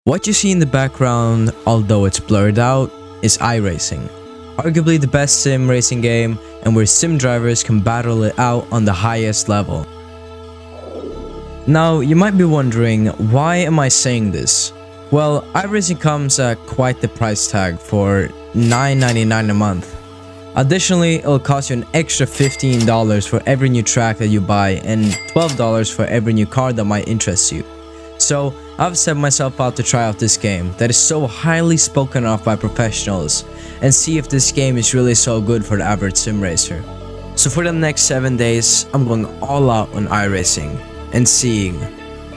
What you see in the background, although it's blurred out, is iRacing. Arguably the best sim racing game, and where sim drivers can battle it out on the highest level. Now, you might be wondering, why am I saying this? Well, iRacing comes at quite the price tag for $9.99 a month. Additionally, it'll cost you an extra $15 for every new track that you buy and $12 for every new car that might interest you. So, I've set myself out to try out this game that is so highly spoken of by professionals and see if this game is really so good for the average sim racer. So for the next 7 days, I'm going all out on iRacing and seeing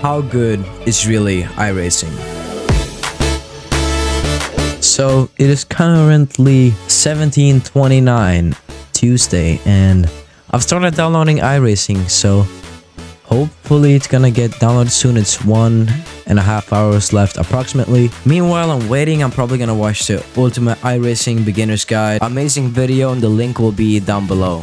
how good is really iRacing. So it is currently 17:29 Tuesday and I've started downloading iRacing, so hopefully it's gonna get downloaded soon. It's 1.5 hours left approximately. Meanwhile, I'm waiting. I'm probably gonna watch the Ultimate iRacing Beginner's Guide. Amazing video, and the link will be down below.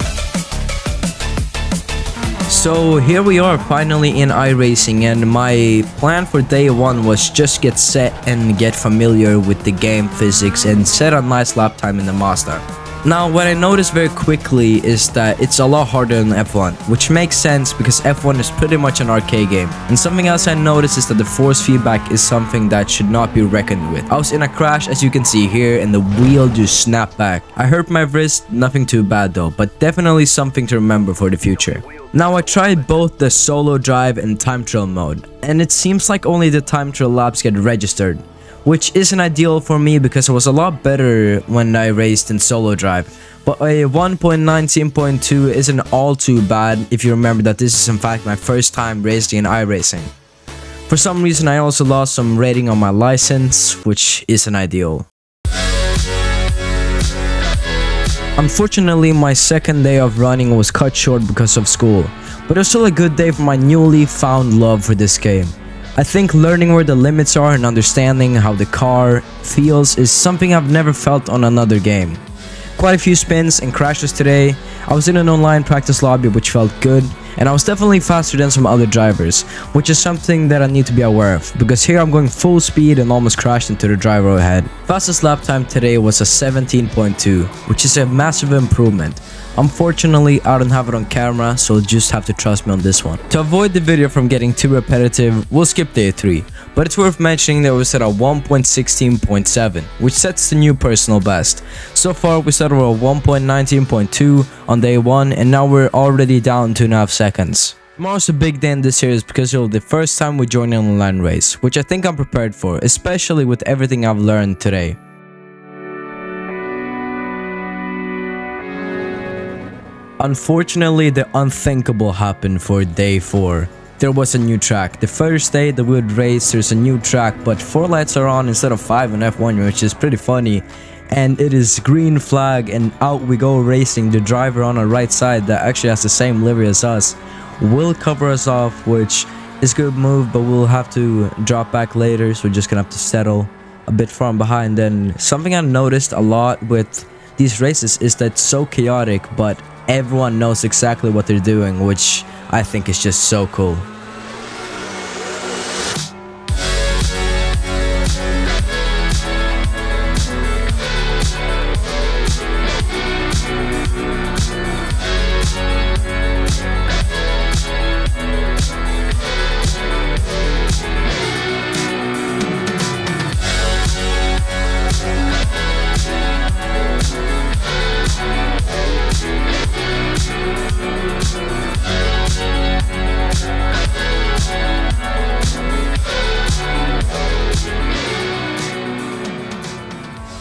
So here we are finally in iRacing, and my plan for day one was just get set and get familiar with the game physics and set a nice lap time in the Mazda. Now, what I noticed very quickly is that it's a lot harder than F1, which makes sense because F1 is pretty much an arcade game. And something else I noticed is that the force feedback is something that should not be reckoned with. I was in a crash, as you can see here, and the wheel just snapped back. I hurt my wrist, nothing too bad though, but definitely something to remember for the future. Now, I tried both the solo drive and time trial mode, and it seems like only the time trial laps get registered, which isn't ideal for me because it was a lot better when I raced in solo drive. But a 1.19.2 isn't all too bad if you remember that this is in fact my first time racing in iRacing. For some reason, I also lost some rating on my license, which isn't ideal. Unfortunately, my second day of running was cut short because of school, but it was still a good day for my newly found love for this game. I think learning where the limits are and understanding how the car feels is something I've never felt on another game. Quite a few spins and crashes today. I was in an online practice lobby which felt good, and I was definitely faster than some other drivers, which is something that I need to be aware of, because here I'm going full speed and almost crashed into the driver ahead. Fastest lap time today was a 17.2, which is a massive improvement. Unfortunately, I don't have it on camera, so you'll just have to trust me on this one. To avoid the video from getting too repetitive, we'll skip day 3, but it's worth mentioning that we set a 1.16.7, which sets the new personal best. So far, we set over a 1.19.2 on day 1, and now we're already down 2.5 seconds. Tomorrow's a big day in this series because it'll be the first time we join an online race, which I think I'm prepared for, especially with everything I've learned today. Unfortunately, the unthinkable happened for day 4. There was a new track. The first day that we would race, there's a new track, but 4 lights are on instead of 5 on F1, which is pretty funny. And it is green flag, and out we go racing. The driver on our right side that actually has the same livery as us will cover us off, which is a good move, but we'll have to drop back later, so we're just gonna have to settle a bit from behind. Then something I noticed a lot with these races is that it's so chaotic, but everyone knows exactly what they're doing, which I think is just so cool.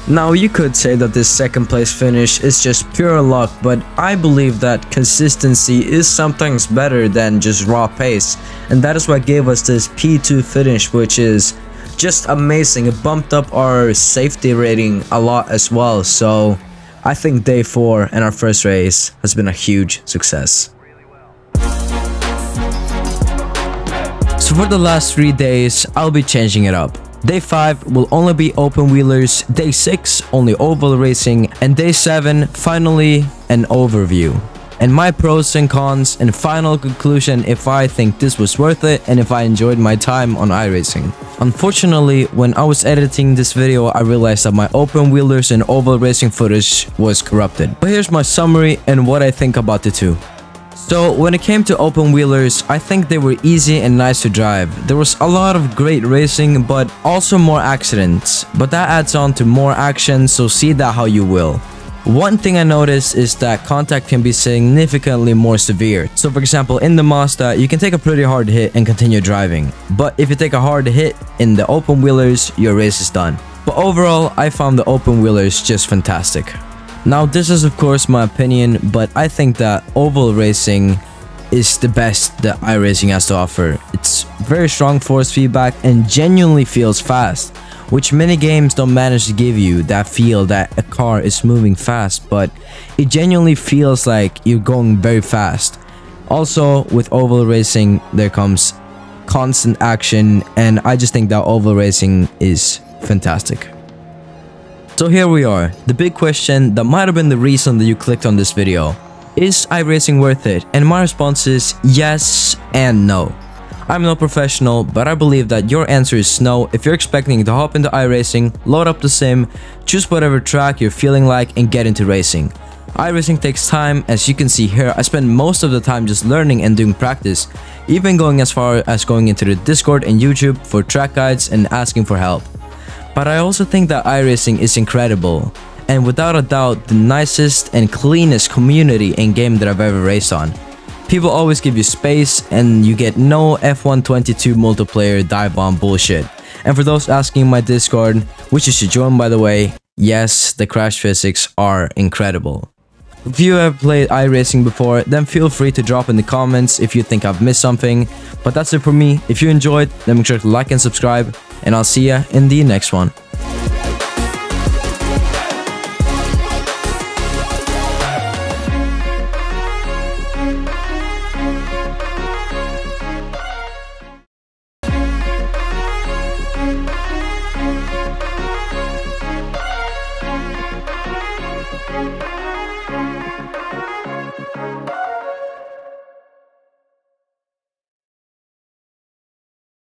Now, you could say that this second place finish is just pure luck, but I believe that consistency is sometimes better than just raw pace, and that is what gave us this P2 finish, which is just amazing. It bumped up our safety rating a lot as well, so I think day 4 and our first race has been a huge success. So for the last 3 days, I'll be changing it up. Day 5 will only be open wheelers, day 6 only oval racing, and day 7 finally an overview. And my pros and cons and final conclusion if I think this was worth it and if I enjoyed my time on iRacing. Unfortunately, when I was editing this video, I realized that my open wheelers and oval racing footage was corrupted. But here's my summary and what I think about the two. So when it came to open wheelers, I think they were easy and nice to drive. There was a lot of great racing, but also more accidents. But that adds on to more action, so see that how you will. One thing I noticed is that contact can be significantly more severe. So for example, in the Mazda, you can take a pretty hard hit and continue driving. But if you take a hard hit in the open wheelers, your race is done. But overall, I found the open wheelers just fantastic. Now this is of course my opinion, but I think that oval racing is the best that iRacing has to offer. It's very strong force feedback and genuinely feels fast, which many games don't manage to give you that feel that a car is moving fast, but it genuinely feels like you're going very fast. Also, with oval racing, there comes constant action, and I just think that oval racing is fantastic. So here we are, the big question that might have been the reason that you clicked on this video. Is iRacing worth it? And my response is yes and no. I'm no professional, but I believe that your answer is no if you're expecting to hop into iRacing, load up the sim, choose whatever track you're feeling like, and get into racing. iRacing takes time. As you can see here, I spend most of the time just learning and doing practice, even going as far as going into the Discord and YouTube for track guides and asking for help. But I also think that iRacing is incredible, and without a doubt the nicest and cleanest community in game that I've ever raced on. People always give you space, and you get no F122 multiplayer dive bomb bullshit. And for those asking in my Discord, which you should join by the way, yes, the crash physics are incredible. If you have played iRacing before, then feel free to drop in the comments if you think I've missed something. But that's it for me. If you enjoyed, then make sure to like and subscribe, and I'll see ya in the next one.